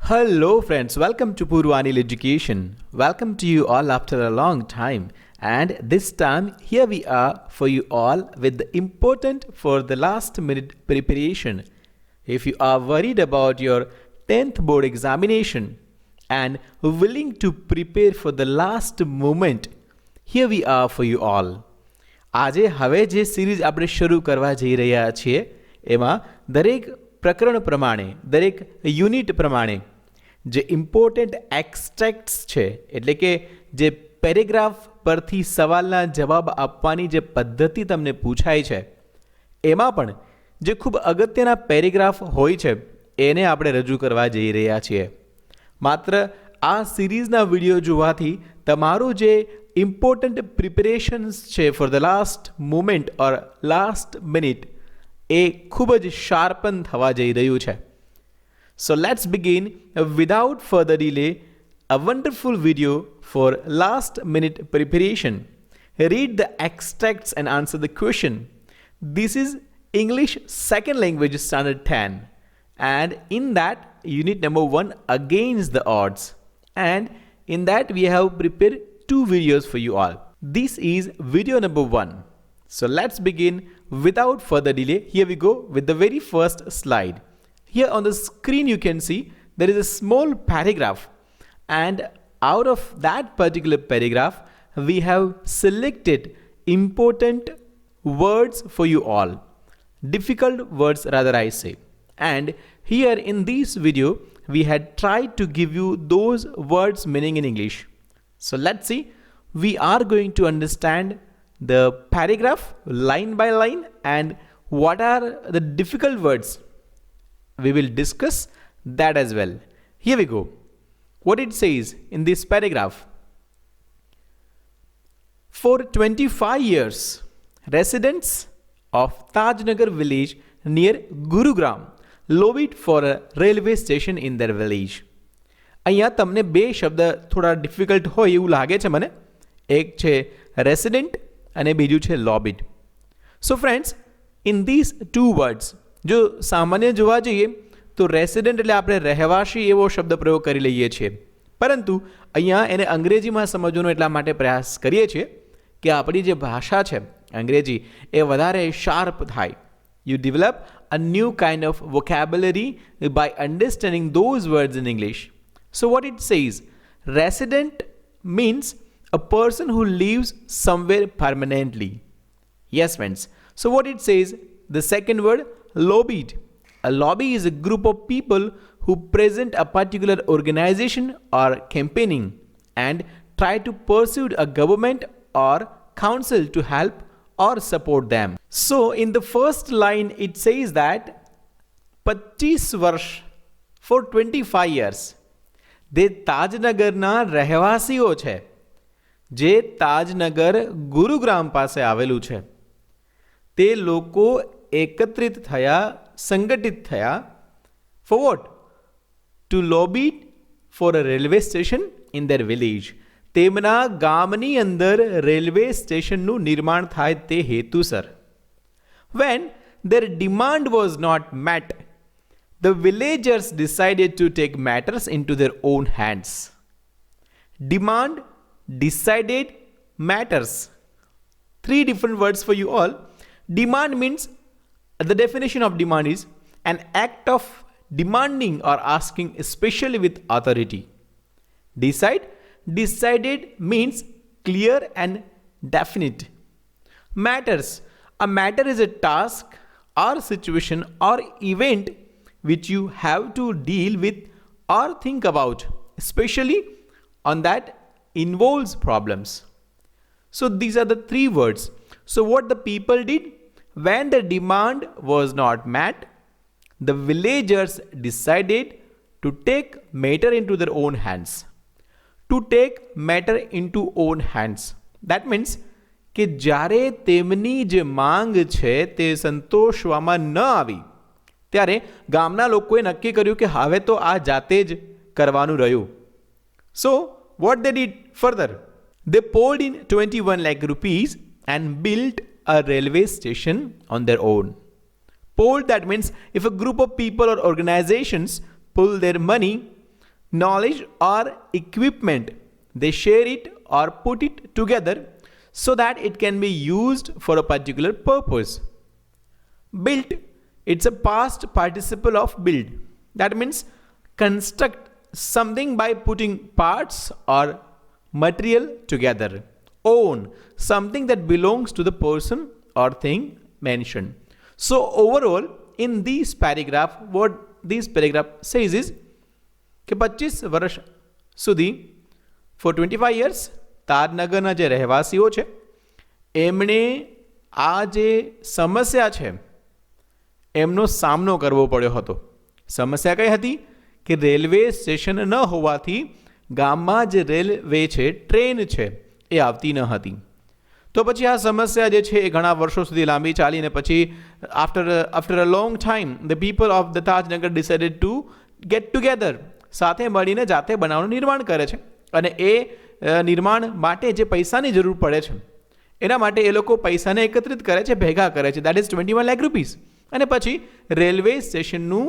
Hello, friends. Welcome to Purvanil Education. Welcome to you all after a long time. And this time, here we are for you all with the important for the last minute preparation. If you are worried about your 10th board examination and willing to prepare for the last moment, here we are for you all. આજે હવે જે series આપણે શરૂ કરવા જઈ રહ્યા છીએ એમાં દરેક પ્રકરણ પ્રમાણે દરેક યુનિટ પ્રમાણે જે ઇમ્પોર્ટન્ટ એક્સ્ટ્રેક્ટ્સ છે એટલે કે જે પેરેગ્રાફ પરથી સવાલના જવાબ આપવાની જે પદ્ધતિ તમને પૂછાય છે એમાં પણ જે ખૂબ અગત્યના પેરેગ્રાફ હોય છે એને આપણે રજૂ કરવા જઈ રહ્યા છીએ. માત્ર આ સિરીઝના વિડીયો જોવાથી તમારું જે ઇમ્પોર્ટન્ટ પ્રિપેરેશન્સ છે for the last moment or last minute એ ખૂબ જ શાર્પન થવા જઈ રહ્યું છે. So let's begin without further delay a wonderful video for last minute preparation. Read the extracts and answer the question. This is English second language standard 10 and in that unit number 1 against the odds, and in that we have prepared two videos for you all. This is video number 1. So let's begin without further delay. Here we go with the very first slide. Here on the screen you can see there is a small paragraph, and out of that particular paragraph we have selected important words for you all. Difficult words rather I say. And here in this video we had tried to give you those words meaning in English. So let's see. We are going to understand the paragraph line by line and what are the difficult words. We will discuss that as well. Here we go. What it says in this paragraph. For 25 years, residents of Tajnagar village near Gurugram lobbied for a railway station in their village. અહીંયા તમને બે શબ્દ થોડા difficult હોય એવું લાગે છે મને. એક છે રેસિડેન્ટ અને બીજું છે લોબિડ. So friends, in this two words જો સામાન્ય જોવા જઈએ તો રેસિડેન્ટ એટલે આપણે રહેવાસી એવો શબ્દ પ્રયોગ કરી લઈએ છીએ, પરંતુ અહીંયા એને અંગ્રેજીમાં સમજવાનો એટલા માટે પ્રયાસ કરીએ છીએ કે આપણી જે ભાષા છે અંગ્રેજી એ વધારે શાર્પ થાય. You develop a new kind of vocabulary by understanding those words in English. So what it says, resident means a person who lives somewhere permanently. Yes friends. So what it says, the second word, lobbied. A lobby is a group of people who present a particular organization or campaigning and try to persuade a government or council to help or support them. So in the first line it says that 25 વર્ષ for 25 years. તે તાજનગરના રહેવાસીઓ છે જે તાજનગર ગુરુગ્રામ પાસે આવેલું છે. તે લોકો એકત્રિત થયા, સંગઠિત થયા. For what? To lobby for a railway station in their village. તેમના ગામની અંદર રેલવે સ્ટેશનનું નિર્માણ થાય તે હેતુસર. When their demand was not met, the villagers decided to take matters into their own hands. Demand, decided, matters. Three different words for you all. Demand means, the definition of demand is an act of demanding or asking, especially with authority. Decide, decided means clear and definite. Matters, a matter is a task or situation or event which you have to deal with or think about, especially on that involves problems. So these are the three words. So what the people did, when the demand was not met, the villagers decided to take matter into their own hands. To take matter into own hands. That means કે જ્યારે તેમની જે માંગ છે તે સંતોષવામાં ન આવી ત્યારે ગામના લોકોએ નક્કી કર્યું કે હવે તો આ જાતે જ કરવાનું રહ્યું. So what they did further? They poured in 21 lakh rupees and built a railway station on their own. Poured, that means if a group of people or organizations pull their money knowledge or equipment, they share it or put it together so that it can be used for a particular purpose. Built, it's a past participle of build. That means construct something by putting parts or material together. Own, something that belongs to the person or thing mentioned. So overall, in this paragraph, what this paragraph says is કે 25 વર્ષ સુધી for 25 years તાજનગરના જે રહેવાસીઓ છે એમણે આ જે સમસ્યા છે એમનો સામનો કરવો પડ્યો હતો. સમસ્યા કઈ હતી કે રેલવે સ્ટેશન ન હોવાથી ગામમાં જે રેલવે છે, ટ્રેન છે, એ આવતી ન હતી. તો પછી આ સમસ્યા જે છે એ ઘણા વર્ષો સુધી લાંબી ચાલીને પછી after a long time the people of the Tajnagar decided to get together, સાથે મળીને જાતે બનાવવાનું નિર્માણ કરે છે અને એ નિર્માણ માટે જે પૈસાની જરૂર પડે છે એના માટે એ લોકો પૈસાને એકત્રિત કરે છે, ભેગા કરે છે, દેટ ઇઝ 21 લાખ રૂપીસ, અને પછી રેલવે સ્ટેશનનું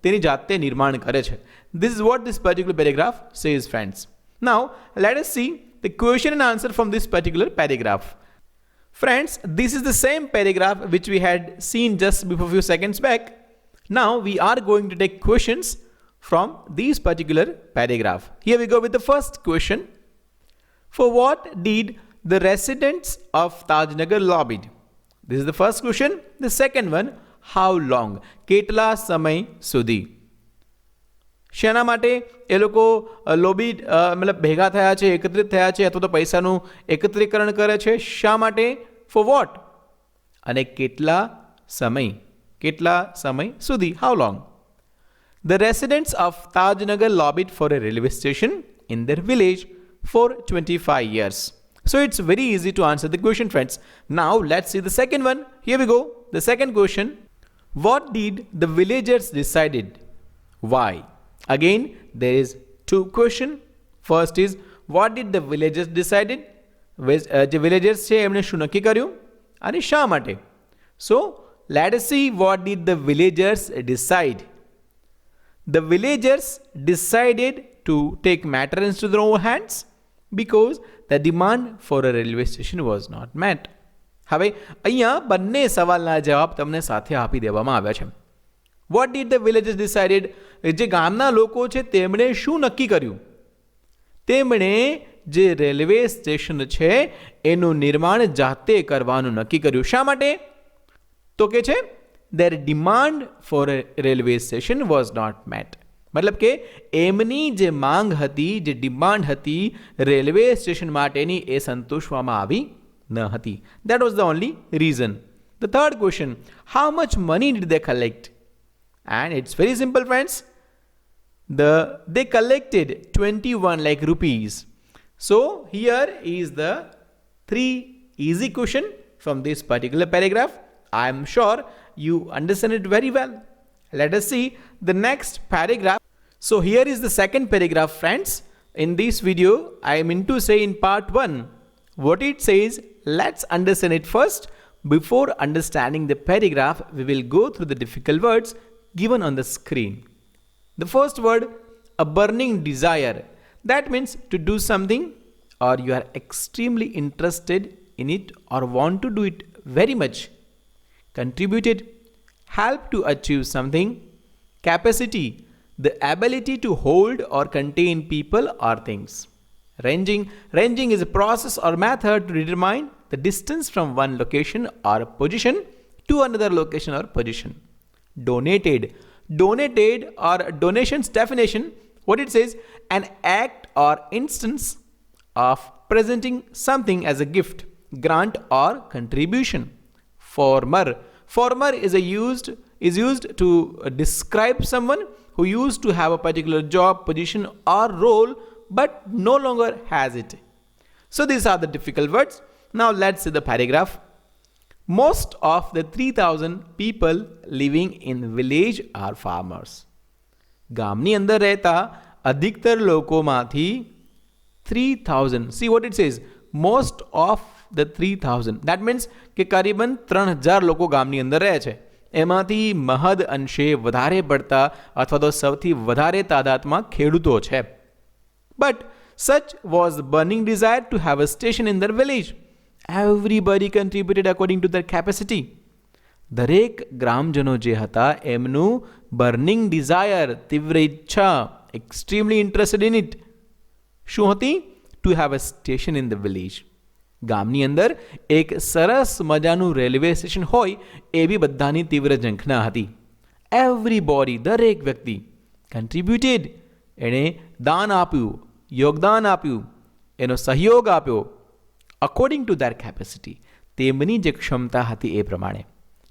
તેની જાતે નિર્માણ કરે છે. This is what this particular paragraph says, friends. Now let us see the question and answer from this particular paragraph. Friends, this is the same paragraph which we had seen just before few seconds back. Now we are going to take questions from this particular paragraph. Here we go with the first question. For what did the residents of Tajnagar lobbied? This is the first question. The second one, how long? કેટલા સમય સુધી? શેના માટે એ લોકો lobby મતલબ ભેગા થયા છે, એકત્રિત થયા છે, અથવા તો પૈસાનું એકત્રીકરણ કરે છે? શા માટે? For what? અને કેટલા સમય સુધી? How long? The residents of Tajnagar lobbied for a railway station in their village for 25 years. So it's very easy to answer the question, friends. Now let's see the second one. Here we go. The second question. What did the villagers decided? Why? Again, there is two questions. First is, what did the villagers decided? The villagers છે એમણે શું નક્કી કર્યું અને શા માટે? So let us see what did the villagers decide. The villagers decided to take matters into their own hands because the demand for a railway station was not met. હવે અહીંયા બંને સવાલના જવાબ તમને સાથે આપી દેવામાં આવ્યા છે. What did the villagers decided? જે ગામના લોકો છે તેમણે શું નક્કી કર્યું? તેમણે જે રેલવે સ્ટેશન છે એનું નિર્માણ જાતે કરવાનું નક્કી કર્યું. શા માટે? તો કે છે their demand for a railway station was not met. मतलब કે એમની જે માંગ હતી, જે ડિમાન્ડ હતી રેલવે સ્ટેશન માટેની, એ સંતોષવામાં આવી ન હતી. That was the only reason. The third question, how much money did they collect? And it's very simple, friends. They collected 21 lakh rupees. So here is the three easy question from this particular paragraph. I am sure you understand it very well. Let us see the next paragraph. So here is the second paragraph, friends. In this video, I mean to say in part 1, what it says, let's understand it first. Before understanding the paragraph, we will go through the difficult words given on the screen. The first word, a burning desire. That means to do something, or you are extremely interested in it or want to do it very much. Contributed, help to achieve something. Capacity, the ability to hold or contain people or things. Ranging is a process or method to determine the distance from one location or position to another location or position. Donated or donations definition, what it says, an act or instance of presenting something as a gift, grant or contribution. Former is used to describe someone who used to have a particular job, position or role but no longer has it. So these are the difficult words. Now let's see the paragraph. Most of the 3,000 people living in village are farmers. ગામની અંદર રહેતા અધિકતર લોકોમાંથી 3,000. See what it says. Most of the 3,000. That means કે કરીબન 3,000 લોકો ગામની અંદર રહે છે. એમાંથી મહદ અંશે વધારે પડતા અથવા તો સૌથી વધારે તાદાદમાં ખેડૂતો છે. But such was the burning desire to have a station in their village. Everybody contributed according to their capacity. દરેક ગ્રામજનો જે હતા એમનું બર્નિંગ ડિઝાયર, તીવ્ર ઈચ્છા, એક્સ્ટ્રીમલી ઇન્ટરેસ્ટેડ ઇન ઇટ, શું હતી? To have a station in the village. ગામની અંદર એક સરસ મજાનું રેલવે સ્ટેશન હોય એવી બધાની તીવ્ર ઝંખના હતી. એવરીબોડી, દરેક વ્યક્તિ, કન્ટ્રીબ્યુટેડ, એણે દાન આપ્યું, યોગદાન આપ્યું, એનો સહયોગ આપ્યો, અકોર્ડિંગ ટુ ધેર કેપેસિટી, તેમની જે ક્ષમતા હતી એ પ્રમાણે.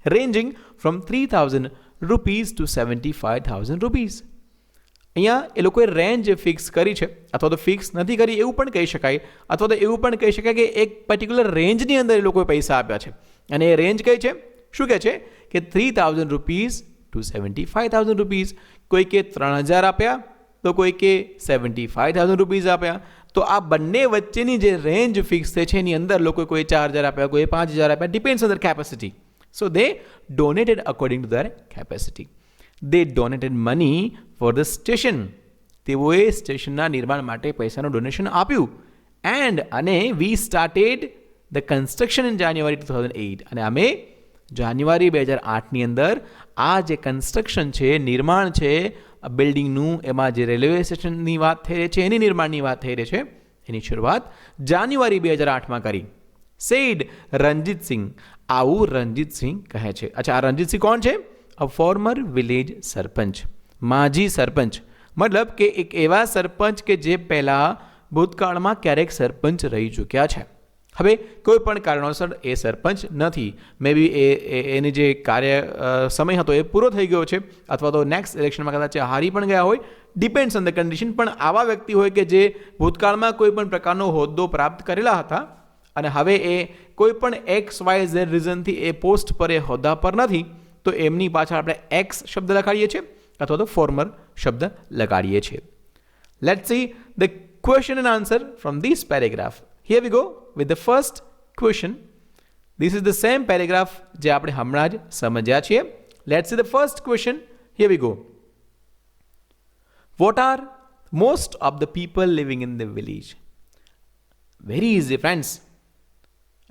Ranging from 3,000 rupees to 75,000 rupees. અહીંયા એ લોકોએ રેન્જ ફિક્સ કરી છે, અથવા તો ફિક્સ નથી કરી એવું પણ કહી શકાય, અથવા તો એવું પણ કહી શકાય કે એક પર્ટિક્યુલર રેન્જની અંદર એ લોકોએ પૈસા આપ્યા છે. અને એ રેન્જ કઈ છે? શું કહે છે કે 3,000 રૂપીઝ ટુ 75,000 રૂપીઝ. કોઈકે 3,000 આપ્યા તો કોઈકે 75,000 રૂપીઝ આપ્યા. તો આ બંને વચ્ચેની જે રેન્જ ફિક્સ થઈ છે એની અંદર લોકોએ કોઈ 4,000 આપ્યા, કોઈ 5,000 આપ્યા, depends on there capacity. So they donated according to their capacity. They donated money for the station. તેઓએ સ્ટેશનના નિર્માણ માટે પૈસાનું ડોનેશન આપ્યું. અને we started the construction in January 2008. અને અમે જાન્યુઆરી 2008ની અંદર આ જે કન્સ્ટ્રક્શન છે, નિર્માણ છે બિલ્ડિંગનું, એમાં જે રેલવે સ્ટેશનની વાત થઈ રહી છે, એની નિર્માણની વાત થઈ રહી છે, એની શરૂઆત જાન્યુઆરી 2008માં કરી. સેડ રણજીત સિંહ. આવું રણજીત સિંહ કહે છે. અચ્છા, આ રણજીત સિંહ કોણ છે? અ ફોર્મર વિલેજ સરપંચ, માજી સરપંચ. મતલબ કે એક એવા સરપંચ કે જે પહેલાં ભૂતકાળમાં ક્યારેક સરપંચ રહી ચૂક્યા છે. હવે કોઈ પણ કારણોસર એ સરપંચ નથી, મે બી એની જે કાર્ય સમય હતો એ પૂરો થઈ ગયો છે, અથવા તો નેક્સ્ટ ઇલેક્શનમાં કદાચ હારી પણ ગયા હોય, ડિપેન્ડ્સ ઓન ધ કન્ડિશન. પણ આવા વ્યક્તિ હોય કે જે ભૂતકાળમાં કોઈ પણ પ્રકારનો હોદ્દો પ્રાપ્ત કરેલા હતા અને હવે એ કોઈ પણ XYZ રીઝનથી એ પોસ્ટ પર, એ હોદ્દા પર નથી, તો એમની પાછળ આપણે એક્સ શબ્દ લગાડીએ છીએ અથવા તો ફોર્મર શબ્દ લગાડીએ છીએ. Let's see the question and answer from this paragraph. Here we go with the first question. This is the same paragraph જે આપણે હમણાં જ સમજ્યા છીએ. Let's see the first question. Here we go. What are most of the people living in the village? Very easy, friends.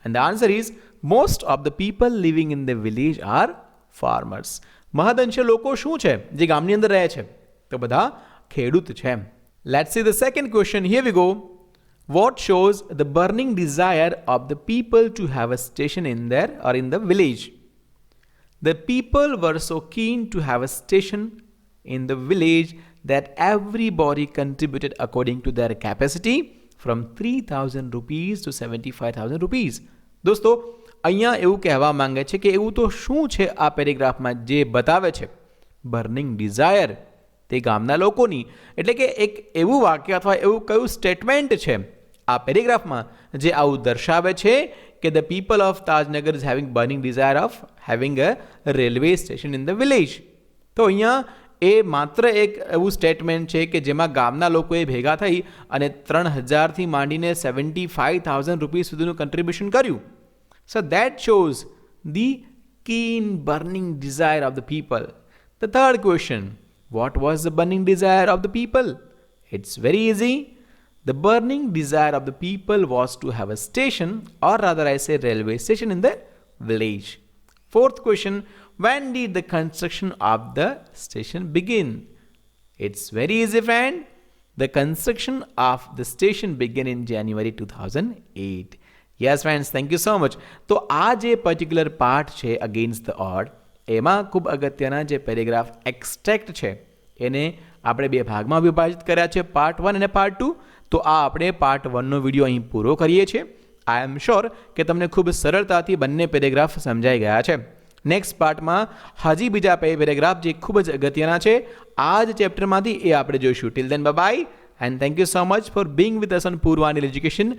And the answer is most of the people living in the village are farmers. મહદઅંશ લોકો શું છે જે ગામની અંદર રહે છે? તો બધા ખેડૂત છે. Let's see the second question. Here we go. What shows the burning desire of the people to have a station in there or in the village? The people were so keen to have a station in the village that everybody contributed according to their capacity from 3,000 rupees to 75,000 rupees. દોસ્તો, અહીંયા એવું કહેવા માંગે છે કે એવું તો શું છે આ પેરેગ્રાફમાં જે બતાવે છે? બર્નિંગ ડિઝાયર તે ગામના લોકોની, એટલે કે એક એવું વાક્ય અથવા એવું કયું સ્ટેટમેન્ટ છે આ પેરેગ્રાફમાં જે આવું દર્શાવે છે કે the people of Tajnagar is having burning desire of having a railway station in the village. તો અહીંયા એ માત્ર એક એવું સ્ટેટમેન્ટ છે કે જેમાં ગામના લોકોએ ભેગા થઈ અને 3,000થી માંડીને 75,000 રૂપીસ સુધીનું કન્ટ્રીબ્યુશન કર્યું. So that shows the keen burning desire of the people. The third question, what was the burning desire of the people? It's very easy. The burning desire of the people was to have a station, or rather I say railway station, in the village. Fourth question, when did the construction of the station begin? It's very easy, friend. The construction of the station began in January 2008. Yes, friends, thank you so much. તો આ જે particular part છે against the odd, એમાં ખૂબ અગત્યના જે paragraph extract છે એને આપણે બે ભાગમાં વિભાજિત કર્યા છે, પાર્ટ 1 અને પાર્ટ 2. તો આ આપણે પાર્ટ 1નો વિડીયો અહીં પૂરો કરીએ છીએ. આઈ એમ શ્યોર કે તમને ખૂબ સરળતાથી બંને પેરેગ્રાફ સમજાઈ ગયા છે. નેક્સ્ટ પાર્ટમાં હજી બીજા પેરેગ્રાફ જે ખૂબ જ અગત્યના છે આ જ ચેપ્ટરમાંથી, એ આપણે જોઈશું. Till then bye and thank you so much for being with us on Purvanil education.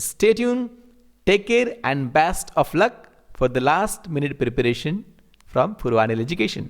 Stay tune, take care and best of luck for the last minute preparation from Purvanil Education.